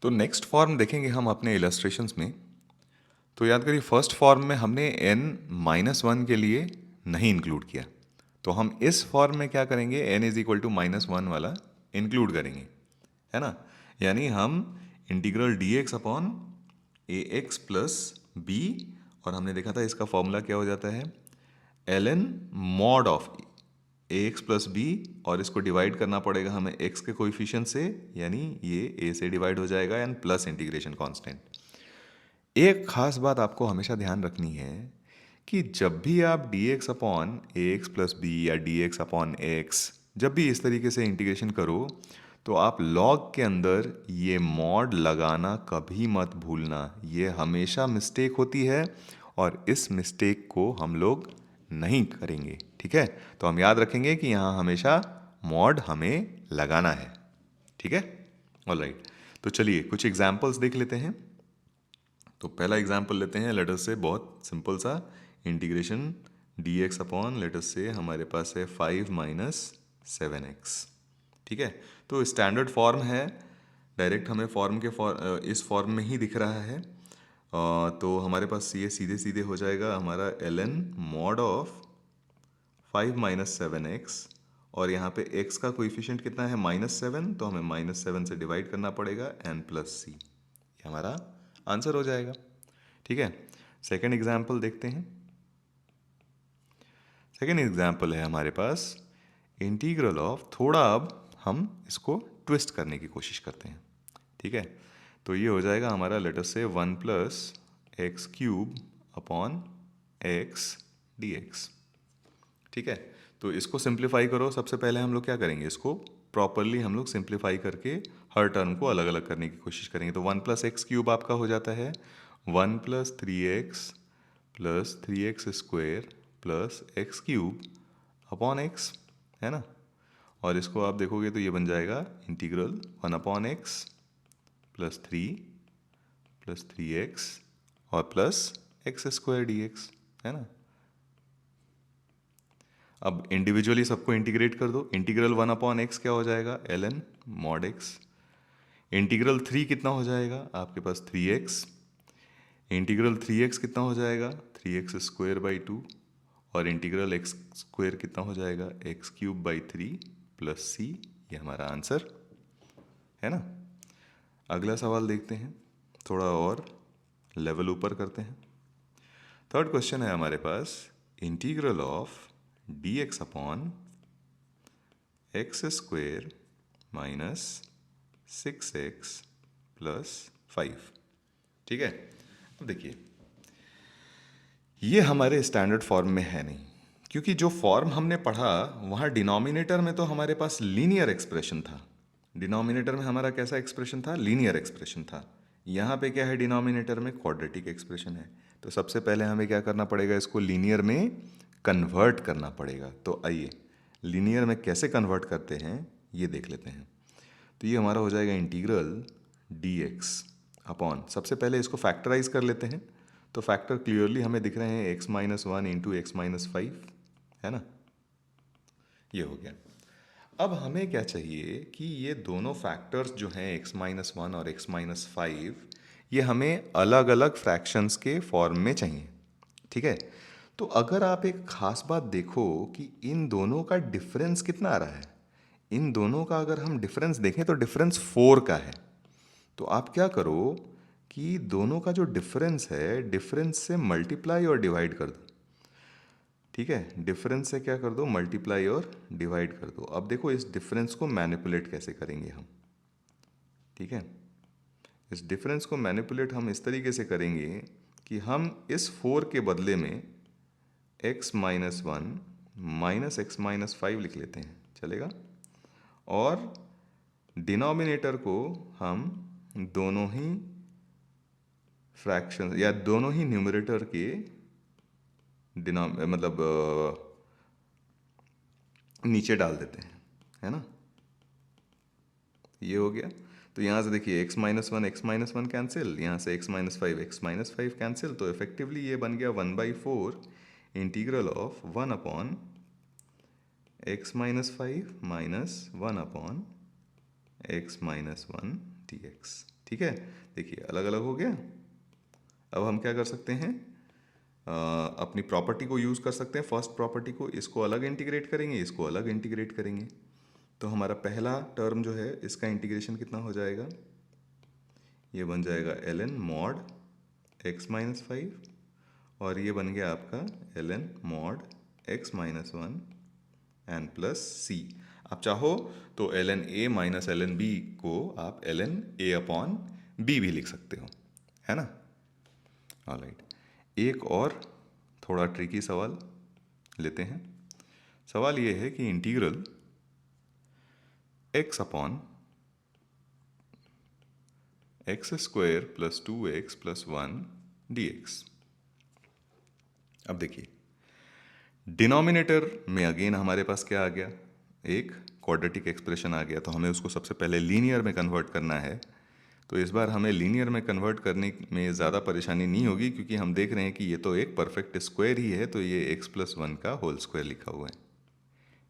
तो next form देखेंगे हम अपने इलस्ट्रेशंस में। तो याद करिए फर्स्ट फॉर्म में हमने n-1 के लिए नहीं इंक्लूड किया, तो हम इस फॉर्म में क्या करेंगे, n इज इक्वल टू -1 वाला इंक्लूड करेंगे, है ना। यानी हम इंटीग्रल dx अपॉन ए एक्स प्लस बी, और हमने देखा था इसका फॉर्मूला क्या हो जाता है, ln mod of a x plus b, और इसको डिवाइड करना पड़ेगा हमें x के कोइफिशिएंट से, यानी ये a से डिवाइड हो जाएगा एंड प्लस इंटीग्रेशन कांस्टेंट। एक खास बात आपको हमेशा ध्यान रखनी है कि जब भी आप dx अपॉन ए एक्स प्लस बी या dx अपॉन एक्स जब भी इस तरीके से इंटीग्रेशन करो, तो आप लॉग के अंदर ये मॉड लगाना कभी मत भूलना, ये हमेशा मिस्टेक होती है और इस मिस्टेक को हम लोग नहीं करेंगे, ठीक है। तो हम याद रखेंगे कि यहाँ हमेशा मॉड हमें लगाना है, ठीक है। ऑलराइट, तो चलिए कुछ एग्जांपल्स देख लेते हैं। तो पहला एग्जांपल लेते हैं, लेट अस से बहुत सिंपल सा integration dx upon let us से हमारे पास है 5 - 7x, ठीक है। तो स्टैंडर्ड फॉर्म है, डायरेक्ट हमें इस फॉर्म में ही दिख रहा है। तो हमारे पास ये सीधे सीधे हो जाएगा हमारा ln मॉड ऑफ 5 - 7x, और यहाँ पे x का कोइफिशिएंट कितना है -7, तो हमें -7 से डिवाइड करना पड़ेगा n प्लस सी, ये हमारा आंसर हो जाएगा, ठीक है। सेकेंड एग्जाम्पल देखते हैं। सेकेंड एग्जाम्पल है हमारे पास इंटीग्रल ऑफ, थोड़ा अब हम इसको ट्विस्ट करने की कोशिश करते हैं, ठीक है। तो ये हो जाएगा हमारा लेट अस से 1 plus x cube upon x dx, ठीक है। तो इसको सिंप्लीफाई करो, सबसे पहले हम लोग क्या करेंगे, इसको प्रॉपरली हम लोग सिंप्लीफाई करके हर टर्म को अलग अलग करने की कोशिश करेंगे। तो 1 प्लस एक्स क्यूब आपका हो जाता है 1 plus 3x square plus x cube upon x, है ना। और इसको आप देखोगे तो ये बन जाएगा integral 1 upon x plus 3x और प्लस एक्स स्क्वायर dx, है ना। अब इंडिविजुअली सबको इंटीग्रेट कर दो, इंटीग्रल 1 अपॉन एक्स क्या हो जाएगा, ln मॉड एक्स। इंटीग्रल 3 कितना हो जाएगा आपके पास 3x, इंटीग्रल 3x कितना हो जाएगा 3x स्क्वेयर बाई 2, और इंटीग्रल x स्क्वेयर कितना हो जाएगा एक्स क्यूब बाई 3 प्लस सी, ये हमारा आंसर है ना। अगला सवाल देखते हैं, थोड़ा और लेवल ऊपर करते हैं। थर्ड क्वेश्चन है हमारे पास integral of dx upon x square minus 6x plus 5, ठीक है। अब देखिए ये हमारे स्टैंडर्ड फॉर्म में है नहीं, क्योंकि जो फॉर्म हमने पढ़ा वहाँ डिनोमिनेटर में तो हमारे पास लीनियर एक्सप्रेशन था। डिनोमिनेटर में हमारा कैसा एक्सप्रेशन था, लीनियर एक्सप्रेशन था। यहाँ पे क्या है, डिनोमिनेटर में क्वाड्रेटिक एक्सप्रेशन है। तो सबसे पहले हमें क्या करना पड़ेगा, इसको लीनियर में कन्वर्ट करना पड़ेगा। तो आइए लीनियर में कैसे कन्वर्ट करते हैं ये देख लेते हैं। तो ये हमारा हो जाएगा इंटीग्रल dx अपॉन, सबसे पहले इसको फैक्टराइज कर लेते हैं। तो फैक्टर क्लियरली हमें दिख रहे हैं x-1 इंटू x-5, है ना, ये हो गया। अब हमें क्या चाहिए कि ये दोनों फैक्टर्स जो हैं x-1 और x-5, ये हमें अलग अलग फ्रैक्शंस के फॉर्म में चाहिए, ठीक है। तो अगर आप एक खास बात देखो कि इन दोनों का डिफरेंस कितना आ रहा है, इन दोनों का अगर हम डिफरेंस देखें तो डिफरेंस 4 का है। तो आप क्या करो कि दोनों का जो डिफरेंस है, डिफरेंस से मल्टीप्लाई और डिवाइड कर दो, ठीक है। डिफरेंस से क्या कर दो, मल्टीप्लाई और डिवाइड कर दो। अब देखो इस डिफरेंस को मैनिपुलेट कैसे करेंगे हम, ठीक है। इस डिफरेंस को मैनिपुलेट हम इस तरीके से करेंगे कि हम इस 4 के बदले में x-1 माइनस x-5 लिख लेते हैं, चलेगा। और डिनोमिनेटर को हम दोनों ही फ्रैक्शन या दोनों ही न्यूमरेटर के नीचे डाल देते हैं, है ना। ये हो गया। तो यहाँ से देखिए x-1 कैंसिल, यहाँ से x-5 कैंसिल, तो इफेक्टिवली ये बन गया 1/4 integral of 1 upon x-5 minus 1 upon x-1, dx। ठीक है, देखिए अलग अलग हो गया। अब हम क्या कर सकते हैं, अपनी प्रॉपर्टी को यूज़ कर सकते हैं। फर्स्ट प्रॉपर्टी को, इसको अलग इंटीग्रेट करेंगे, इसको अलग इंटीग्रेट करेंगे। तो हमारा पहला टर्म जो है इसका इंटीग्रेशन कितना हो जाएगा, ये बन जाएगा ln मॉड x माइनस 5 और ये बन गया आपका ln mod x minus 1 n plus c. आप चाहो तो ln a minus ln b को आप ln a अपॉन b भी लिख सकते हो, है ना। ऑलराइट, एक और थोड़ा ट्रिकी सवाल लेते हैं। सवाल ये है कि integral x upon x square plus 2x plus 1 dx। अब देखिए डिनोमिनेटर में अगेन हमारे पास क्या आ गया, एक क्वाड्रेटिक एक्सप्रेशन आ गया। तो हमें उसको सबसे पहले लीनियर में कन्वर्ट करना है। तो इस बार हमें लीनियर में कन्वर्ट करने में ज़्यादा परेशानी नहीं होगी, क्योंकि हम देख रहे हैं कि ये तो एक परफेक्ट स्क्वायर ही है, तो ये x प्लस 1 का होल स्क्वायर लिखा हुआ है।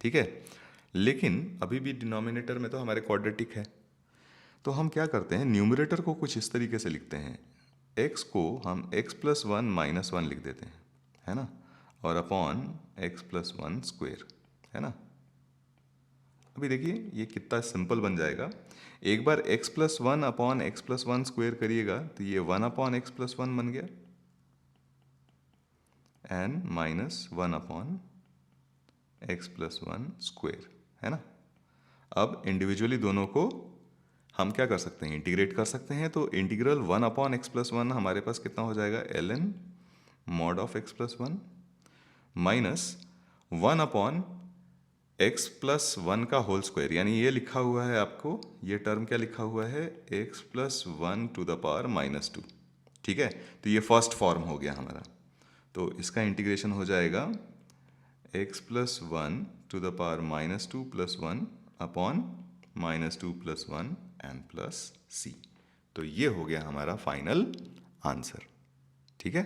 ठीक है, लेकिन अभी भी डिनोमिनेटर में तो हमारे क्वाड्रेटिक है। तो हम क्या करते हैं, न्यूमरेटर को कुछ इस तरीके से लिखते हैं, x को हम x प्लस 1 माइनस 1 लिख देते हैं, है ना, और अपॉन x प्लस 1 स्क्वेयर, है ना। अभी देखिए ये कितना सिंपल बन जाएगा। एक बार x plus 1 upon x plus 1 square करिएगा तो ये 1 अपॉन एक्स प्लस 1 बन गया, n minus 1 upon x plus 1 square, है ना। अब इंडिविजुअली दोनों को हम क्या कर सकते हैं, इंटीग्रेट कर सकते हैं। तो इंटीग्रल 1 अपॉन एक्स प्लस 1 हमारे पास कितना हो जाएगा, ln mod of x plus 1 minus 1 upon x plus 1 का होल स्क्वायर, यानी ये लिखा हुआ है आपको, ये टर्म क्या लिखा हुआ है, x plus 1 to the power minus 2। ठीक है, तो ये फर्स्ट फॉर्म हो गया हमारा। तो इसका इंटीग्रेशन हो जाएगा x plus 1 to the power minus 2 plus 1 upon minus 2 plus 1 n plus c. तो ये हो गया हमारा फाइनल आंसर। ठीक है।